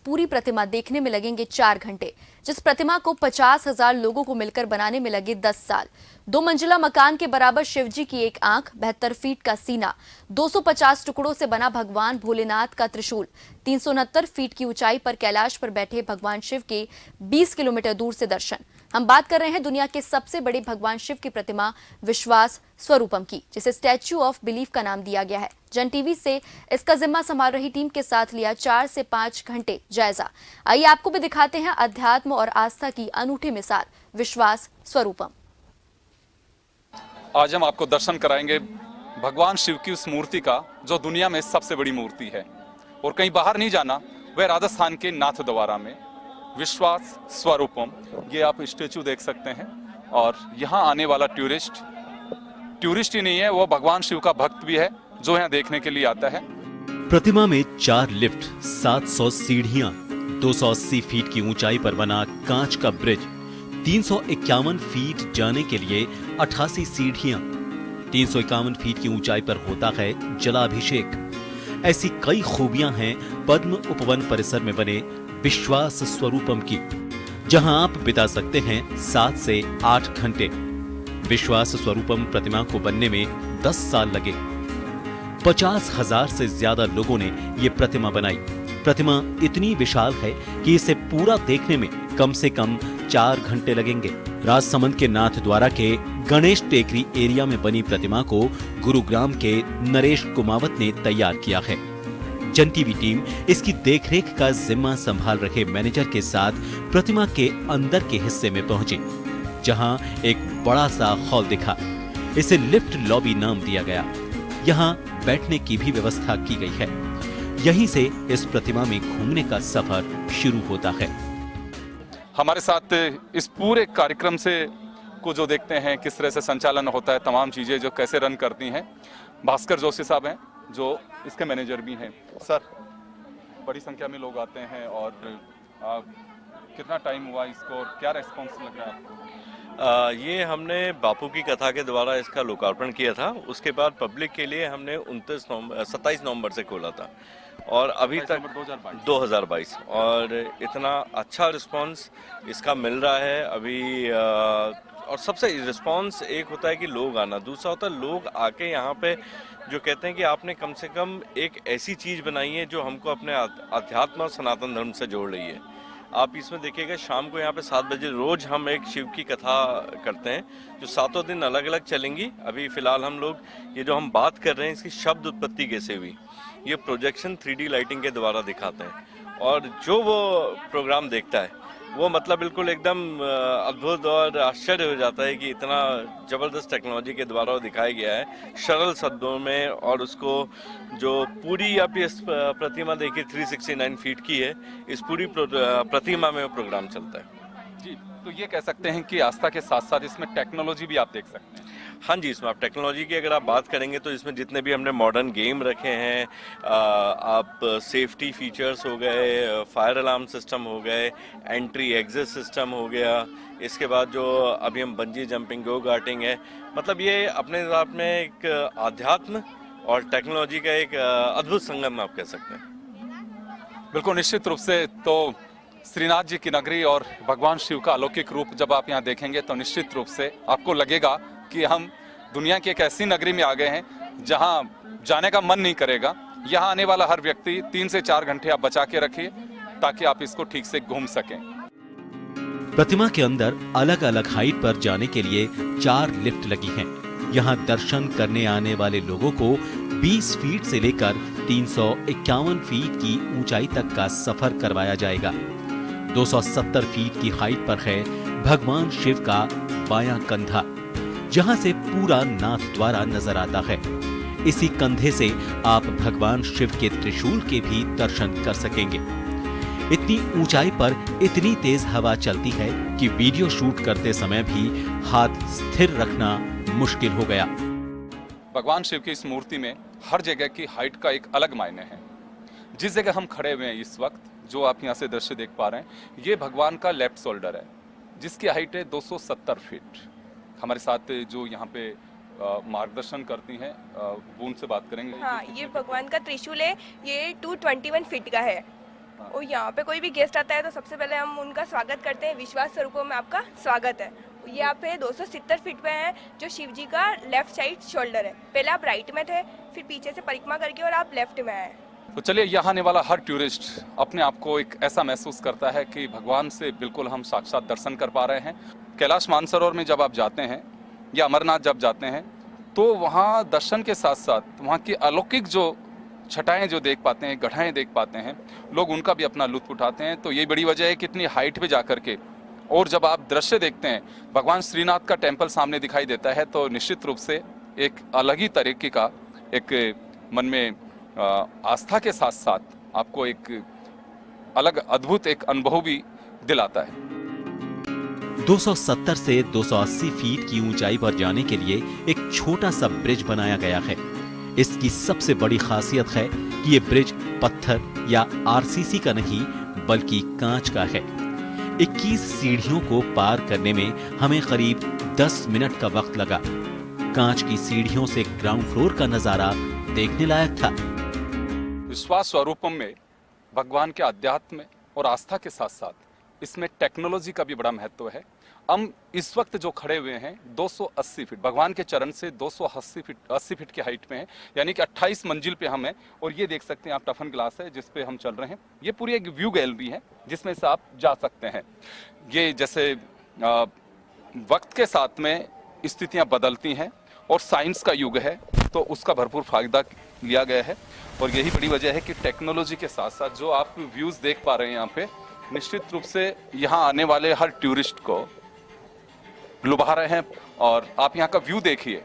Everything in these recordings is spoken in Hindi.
पूरी प्रतिमा देखने में लगेंगे 4 घंटे। जिस प्रतिमा को 50,000 लोगों को मिलकर बनाने में लगे 10 साल। 2 मंजिला मकान के बराबर शिवजी की एक आंख, 72 फीट का सीना, 250 टुकड़ों से बना भगवान भोलेनाथ का त्रिशूल, 369 फीट की ऊंचाई पर कैलाश पर बैठे भगवान शिव के 20 किलोमीटर दूर से दर्शन। हम बात कर रहे हैं दुनिया के सबसे बड़े भगवान शिव की प्रतिमा विश्वास स्वरूपम की, जिसे स्टैच्यू ऑफ बिलीफ का नाम दिया गया है। जन टीवी से इसका जिम्मा संभाल रही टीम के साथ लिया 4 से 5 घंटे जायजा। आइए आपको भी दिखाते हैं अध्यात्म और आस्था की अनूठी मिसाल विश्वास स्वरूपम। आज हम आपको दर्शन कराएंगे भगवान शिव की उस मूर्ति का जो दुनिया में सबसे बड़ी मूर्ति है और कहीं बाहर नहीं जाना। वह राजस्थान के नाथद्वारा में विश्वास स्वरूपम, ये आप स्टेचू देख सकते हैं। और यहाँ आने वाला टूरिस्ट ही नहीं है, वो भगवान शिव का भक्त भी है जो यहाँ देखने के लिए आता है। प्रतिमा में 4 लिफ्ट, 700 सीढ़ियां, 280 फीट की ऊंचाई पर बना कांच का ब्रिज, 351 फीट जाने के लिए 88 सीढ़ियां, 351 फीट की ऊंचाई पर होता है जलाभिषेक। ऐसी कई खूबियां हैं पद्म उपवन परिसर में बने विश्वास स्वरूपम की, जहां आप बिता सकते हैं 7 से 8 घंटे। विश्वास स्वरूपम प्रतिमा को बनने में 10 साल लगे। 50,000 से ज्यादा लोगों ने ये प्रतिमा बनाई। प्रतिमा इतनी विशाल है कि इसे पूरा देखने में कम से कम 4 घंटे लगेंगे। राजसमंद के नाथद्वारा के गणेश टेकरी एरिया में बनी प्रतिमा को गुरुग्राम के नरेश कुमावत ने तैयार किया है। जन टीवी टीम इसकी देखरेख का जिम्मा संभाल रहे मैनेजर के साथ प्रतिमा के अंदर के हिस्से में पहुंची, जहां एक बड़ा सा हॉल दिखा। इसे लिफ्ट लॉबी नाम दिया गया। यहाँ बैठने की भी व्यवस्था की गई है। यहीं से इस प्रतिमा में घूमने का सफर शुरू होता है। हमारे साथ इस पूरे कार्यक्रम से को जो देखते हैं किस तरह से संचालन होता है, तमाम चीजें जो कैसे रन करती हैं, भास्कर जोशी साहब हैं जो इसके मैनेजर भी हैं। सर, बड़ी संख्या में लोग आते हैं और कितना टाइम हुआ इसको और क्या रेस्पॉन्स लग रहा है आपको? ये हमने बापू की कथा के द्वारा इसका लोकार्पण किया था। उसके बाद पब्लिक के लिए हमने 27 नवंबर से खोला था और अभी तक 2022 और इतना अच्छा रिस्पांस इसका मिल रहा है अभी। और सबसे रिस्पांस एक होता है कि लोग आना, दूसरा होता है लोग आके यहाँ पे जो कहते हैं कि आपने कम से कम एक ऐसी चीज़ बनाई है जो हमको अपने अध्यात्म और सनातन धर्म से जोड़ रही है। आप इसमें देखिएगा शाम को यहाँ पे 7 बजे रोज हम एक शिव की कथा करते हैं जो 7 दिन अलग अलग चलेंगी। अभी फिलहाल हम लोग ये जो हम बात कर रहे हैं इसकी शब्द उत्पत्ति कैसे हुई, ये प्रोजेक्शन 3D लाइटिंग के द्वारा दिखाते हैं। और जो वो प्रोग्राम देखता है वो मतलब बिल्कुल एकदम अद्भुत और आश्चर्य हो जाता है कि इतना ज़बरदस्त टेक्नोलॉजी के द्वारा वो दिखाया गया है सरल शब्दों में। और उसको जो पूरी आप इस प्रतिमा देखिए 369 फीट की है, इस पूरी प्रतिमा में वो प्रोग्राम चलता है। जी, तो ये कह सकते हैं कि आस्था के साथ साथ इसमें टेक्नोलॉजी भी आप देख सकते हैं। हाँ जी, इसमें आप टेक्नोलॉजी की अगर आप बात करेंगे तो इसमें जितने भी हमने मॉडर्न गेम रखे हैं, आप सेफ्टी फीचर्स हो गए, फायर अलार्म सिस्टम हो गए, एंट्री एग्जिट सिस्टम हो गया, इसके बाद जो अभी हम बंजी जंपिंग गो कार्टिंग है, मतलब ये अपने आप में एक आध्यात्म और टेक्नोलॉजी का एक अद्भुत संगम आप कह सकते हैं। बिल्कुल निश्चित रूप से। तो श्रीनाथ जी की नगरी और भगवान शिव का अलौकिक रूप जब आप यहाँ देखेंगे तो निश्चित रूप से आपको लगेगा कि हम दुनिया की एक ऐसी नगरी में आ गए हैं जहाँ जाने का मन नहीं करेगा। यहाँ आने वाला हर व्यक्ति 3 से 4 घंटे आप बचा के रखिए ताकि आप इसको ठीक से घूम सकें। प्रतिमा के अंदर अलग अलग हाइट पर जाने के लिए 4 लिफ्ट लगी हैं। यहाँ दर्शन करने आने वाले लोगों को 20 फीट से लेकर 351 फीट की ऊंचाई तक का सफर करवाया जाएगा। 270 फीट की हाइट पर है भगवान शिव का बायां कंधा, जहां से पूरा नाथद्वारा नजर आता है। इसी कंधे से आप भगवान शिव के त्रिशूल के भी दर्शन कर सकेंगे। इतनी ऊंचाई पर इतनी तेज हवा चलती है कि वीडियो शूट करते समय भी हाथ स्थिर रखना मुश्किल हो गया। भगवान शिव की इस मूर्ति में हर जगह की हाइट का एक अलग मायने है। जिस जगह हम खड़े हुए हैं इस वक्त, जो आप यहाँ से दृश्य देख पा रहे हैं, ये भगवान का लेफ्ट शोल्डर है जिसकी हाइट है 270 फीट। हमारे साथ जो यहाँ पे मार्गदर्शन करती हैं वो उनसे बात करेंगे। हाँ, ये भगवान का त्रिशूल है, ये 221 फीट का है। और यहाँ पे कोई भी गेस्ट आता है तो सबसे पहले हम उनका स्वागत करते हैं। विश्वास स्वरूपों में आपका स्वागत है। ये आप 270 फीट पे हैं, जो शिव जी का लेफ्ट साइड शोल्डर है। पहले आप राइट में थे, फिर पीछे से परिक्रमा करके और आप लेफ्ट में आए। तो चलिए, यहाँ आने वाला हर टूरिस्ट अपने आप को एक ऐसा महसूस करता है कि भगवान से बिल्कुल हम साक्षात दर्शन कर पा रहे हैं। कैलाश मानसरोवर में जब आप जाते हैं या अमरनाथ जब जाते हैं तो वहाँ दर्शन के साथ साथ वहाँ की अलौकिक जो छटाएं जो देख पाते हैं, गढ़ाएं देख पाते हैं, लोग उनका भी अपना लुत्फ उठाते हैं। तो यही बड़ी वजह है कि इतनी हाइट पे जाकर के और जब आप दृश्य देखते हैं, भगवान श्रीनाथ का टेम्पल सामने दिखाई देता है, तो निश्चित रूप से एक अलग ही तरीके का एक मन में आस्था के साथ साथ आपको एक अलग अद्भुत एक अनुभव भी दिलाता है। 270 से 280 फीट की ऊंचाई पर जाने के लिए एक छोटा सा ब्रिज बनाया गया है। इसकी सबसे बड़ी खासियत है कि ये ब्रिज पत्थर या आरसीसी का नहीं बल्कि कांच का है। 21 सीढ़ियों को पार करने में हमें करीब 10 मिनट का वक्त लगा। कांच की सीढ़ियों से ग्राउंड फ्लोर का नजारा देखने लायक था। विश्वास स्वरूपम में भगवान के अध्यात्म और आस्था के साथ साथ इसमें टेक्नोलॉजी का भी बड़ा महत्व है। हम इस वक्त जो खड़े हुए हैं 280 फीट, भगवान के चरण से 80 फीट की हाइट में है, यानी कि 28 मंजिल पे हम हैं। और ये देख सकते हैं आप, टफन ग्लास है जिस पे हम चल रहे हैं। ये पूरी एक व्यू गैलरी है जिसमें से आप जा सकते हैं। ये जैसे वक्त के साथ में स्थितियां बदलती हैं और साइंस का युग है, तो उसका भरपूर फायदा लिया गया है। और यही बड़ी वजह है कि टेक्नोलॉजी के साथ साथ जो आप व्यूज देख पा रहे हैं यहाँ पे, निश्चित रूप से यहाँ आने वाले हर टूरिस्ट को लुभा रहे हैं। और आप यहाँ का व्यू देखिए,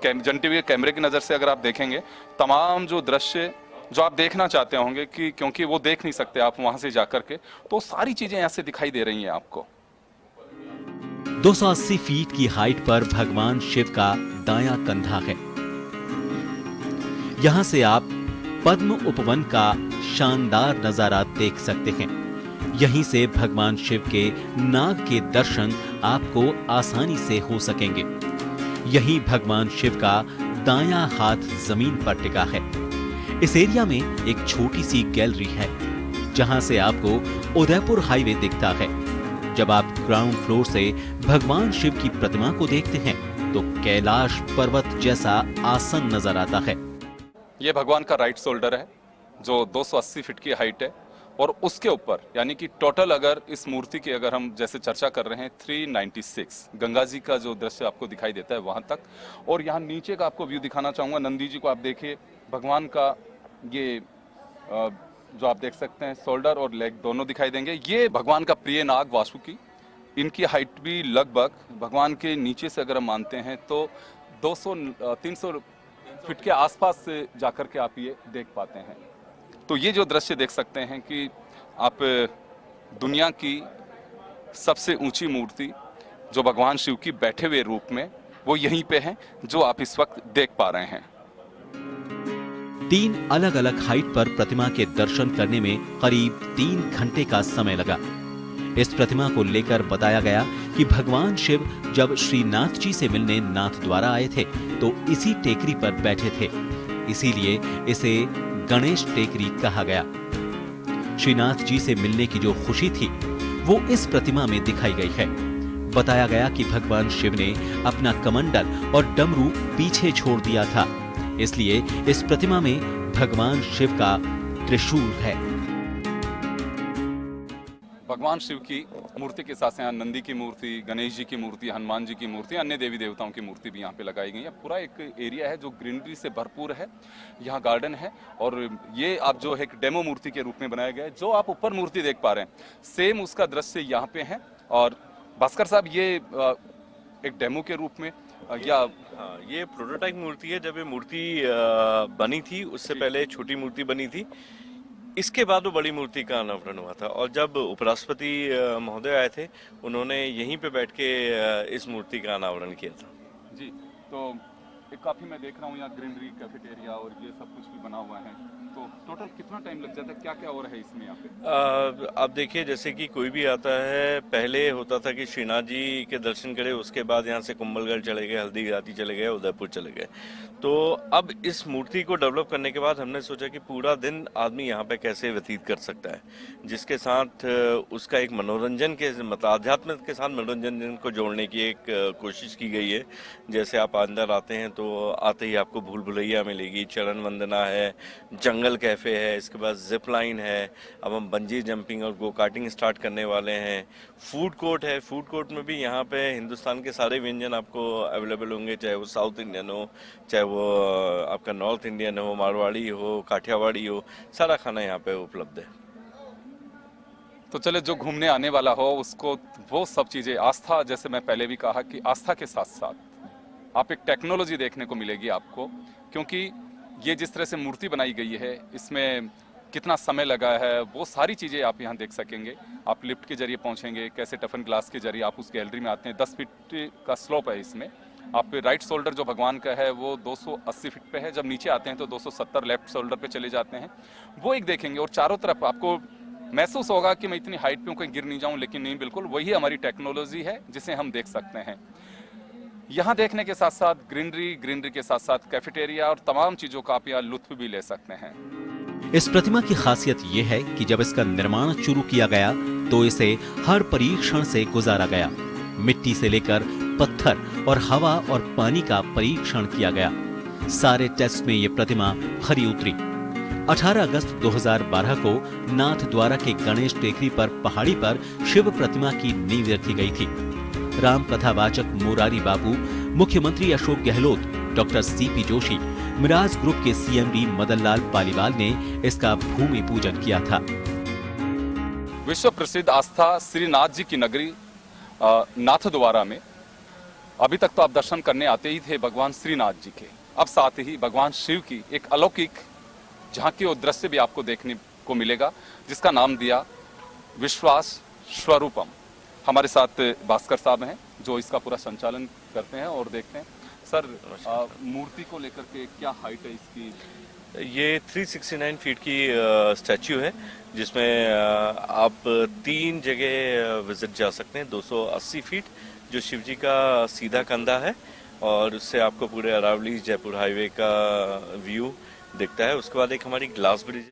जन टीवी कैमरे की नज़र से अगर आप देखेंगे, तमाम जो दृश्य जो आप देखना चाहते होंगे कि क्योंकि वो देख नहीं सकते आप वहाँ से जाकर के, तो सारी चीज़ें यहाँ से दिखाई दे रही हैं आपको। 280 फीट की हाइट पर भगवान शिव का दायां कंधा है। यहां से आप पद्म उपवन का शानदार नजारा देख सकते हैं। यहीं से भगवान शिव के नाग के दर्शन आपको आसानी से हो सकेंगे। यहीं भगवान शिव का दायां हाथ जमीन पर टिका है। इस एरिया में एक छोटी सी गैलरी है जहां से आपको उदयपुर हाईवे दिखता है। जब आप ग्राउंड फ्लोर से भगवान शिव की प्रतिमा को देखते हैं तो कैलाश पर्वत जैसा आसन नजर आता है। ये भगवान का राइट शोल्डर है जो 280 फीट की हाइट है, और उसके ऊपर यानी कि टोटल अगर इस मूर्ति की अगर हम जैसे चर्चा कर रहे हैं 396 गंगा जी का जो दृश्य आपको दिखाई देता है वहां तक। और यहाँ नीचे का आपको व्यू दिखाना चाहूंगा, नंदी जी को आप देखिए, भगवान का ये जो आप देख सकते हैं शोल्डर और लेग दोनों दिखाई देंगे। ये भगवान का प्रिय नाग वासुकी, इनकी हाइट भी लगभग भगवान के नीचे से अगर हम मानते हैं तो 300 फीट के आसपास से जाकर के आप ये देख पाते हैं। तो ये जो दृश्य देख सकते हैं कि आप दुनिया की सबसे ऊंची मूर्ति जो भगवान शिव की बैठे हुए रूप में, वो यहीं पे है जो आप इस वक्त देख पा रहे हैं। 3 अलग अलग हाइट पर प्रतिमा के दर्शन करने में करीब 3 घंटे का समय लगा। इस प्रतिमा को लेकर बताया गया कि भगवान शिव जब श्रीनाथ जी से मिलने नाथ द्वारा आए थे तो इसी टेकरी पर बैठे थे, इसीलिए इसे गणेश टेकरी कहा गया। श्रीनाथ जी से मिलने की जो खुशी थी वो इस प्रतिमा में दिखाई गई है। बताया गया कि भगवान शिव ने अपना कमंडल और डमरू पीछे छोड़ दिया था, इसलिए इस प्रतिमा में भगवान शिव का त्रिशूल है। भगवान शिव की मूर्ति के साथ यहाँ नंदी की मूर्ति, गणेश जी की मूर्ति, हनुमान जी की मूर्ति, अन्य देवी देवताओं की मूर्ति भी यहाँ पे लगाई गई है। पूरा एक एरिया है जो ग्रीनरी से भरपूर है। यहाँ गार्डन है और ये आप जो है एक डेमो मूर्ति के रूप में बनाया गया है। जो आप ऊपर मूर्ति देख पा रहे हैं सेम उसका दृश्य यहाँ पे है। और भास्कर साहब, ये एक डेमो के रूप में या ये प्रोटोटाइप मूर्ति है। जब ये मूर्ति बनी थी उससे पहले छोटी मूर्ति बनी थी, इसके बाद वो बड़ी मूर्ति का अनावरण हुआ था। और जब उपराष्ट्रपति महोदय आए थे उन्होंने यहीं पे बैठ के इस मूर्ति का अनावरण किया था। जी, तो एक काफी मैं देख रहा हूँ यहाँ ग्रीनरी कैफेटेरिया और ये सब कुछ भी बना हुआ है, तो टोटल कितना टाइम लग जाता है, क्या क्या और है इसमें यहाँ पे? आप देखिए, जैसे कि कोई भी आता है, पहले होता था कि श्रीनाथ जी के दर्शन करे, उसके बाद यहाँ से कुंभलगढ़ चले गए, हल्दी घाटी चले गए, उदयपुर चले गए। तो अब इस मूर्ति को डेवलप करने के बाद हमने सोचा कि पूरा दिन आदमी यहाँ पे कैसे व्यतीत कर सकता है, जिसके साथ उसका एक मनोरंजन के मतलब आध्यात्म के साथ मनोरंजन को जोड़ने की एक कोशिश की गई है। जैसे आप अंदर आते हैं तो आते ही आपको भूल भुलैया मिलेगी, चरण वंदना है, जंगल कैफे है, इसके बाद जिप लाइन है, अब हम बंजी जंपिंग और गो कार्टिंग स्टार्ट करने वाले हैं। फूड कोर्ट है, फूड कोर्ट में भी यहाँ पे हिंदुस्तान के सारे व्यंजन आपको अवेलेबल होंगे, चाहे वो साउथ इंडियन हो, चाहे वो आपका नॉर्थ इंडियन हो, मारवाड़ी हो, काठियावाड़ी हो, सारा खाना यहाँ पे उपलब्ध है। तो चले, जो घूमने आने वाला हो उसको वो सब चीजें आस्था, जैसे मैं पहले भी कहा कि आस्था के साथ साथ आप एक टेक्नोलॉजी देखने को मिलेगी आपको, क्योंकि ये जिस तरह से मूर्ति बनाई गई है इसमें कितना समय लगा है वो सारी चीज़ें आप यहाँ देख सकेंगे। आप लिफ्ट के जरिए पहुँचेंगे, कैसे टफन ग्लास के जरिए आप उस गैलरी में आते हैं। 10 फीट का स्लोप है इसमें। आप राइट शोल्डर जो भगवान का है वो 280 फीट पे है, जब नीचे आते हैं तो 270 लेफ्ट शोल्डर पे चले जाते हैं, वो एक देखेंगे। और चारों तरफ आपको महसूस होगा कि मैं इतनी हाइट पे हूँ कहीं गिर नहीं जाऊँ, लेकिन नहीं, बिल्कुल वही हमारी टेक्नोलॉजी है जिसे हम देख सकते हैं। यहाँ देखने के साथ साथ ग्रीनरी के साथ साथ कैफेटेरिया और तमाम चीज़ों का आप यहाँ लुत्फ भी ले सकते हैं। इस प्रतिमा की खासियत यह है कि जब इसका निर्माण शुरू किया गया तो इसे हर परीक्षण से गुजारा गया। मिट्टी से लेकर पत्थर और हवा और पानी का परीक्षण किया गया। सारे टेस्ट में ये प्रतिमा खरी उतरी। 18 अगस्त 2012 को नाथ द्वारा के गणेश टेकरी पर पहाड़ी पर शिव प्रतिमा की नींव रखी गई थी। राम कथावाचक मुरारी बाबू, मुख्यमंत्री Ashok Gehlot, doctor CP Joshi, Miraj group के सीएमडी मदन लाल पालीवाल ने इसका भूमि पूजन किया था। विश्व प्रसिद्ध आस्था श्रीनाथ जी की नगरी नाथ द्वारा में अभी तक तो आप दर्शन करने आते ही थे भगवान श्रीनाथ जी के, अब साथ ही भगवान शिव की एक अलौकिक झांकी और दृश्य भी आपको देखने को मिलेगा, जिसका नाम दिया विश्वास स्वरूपम। हमारे साथ भास्कर साहब हैं जो इसका पूरा संचालन करते हैं और देखते हैं। सर, मूर्ति को लेकर के क्या हाइट है इसकी? ये 369 फीट की स्टैच्यू है, जिसमें आप 3 जगह विजिट जा सकते हैं। 280 फीट जो शिव जी का सीधा कंधा है, और उससे आपको पूरे अरावली जयपुर हाईवे का व्यू दिखता है। उसके बाद एक हमारी ग्लास ब्रिज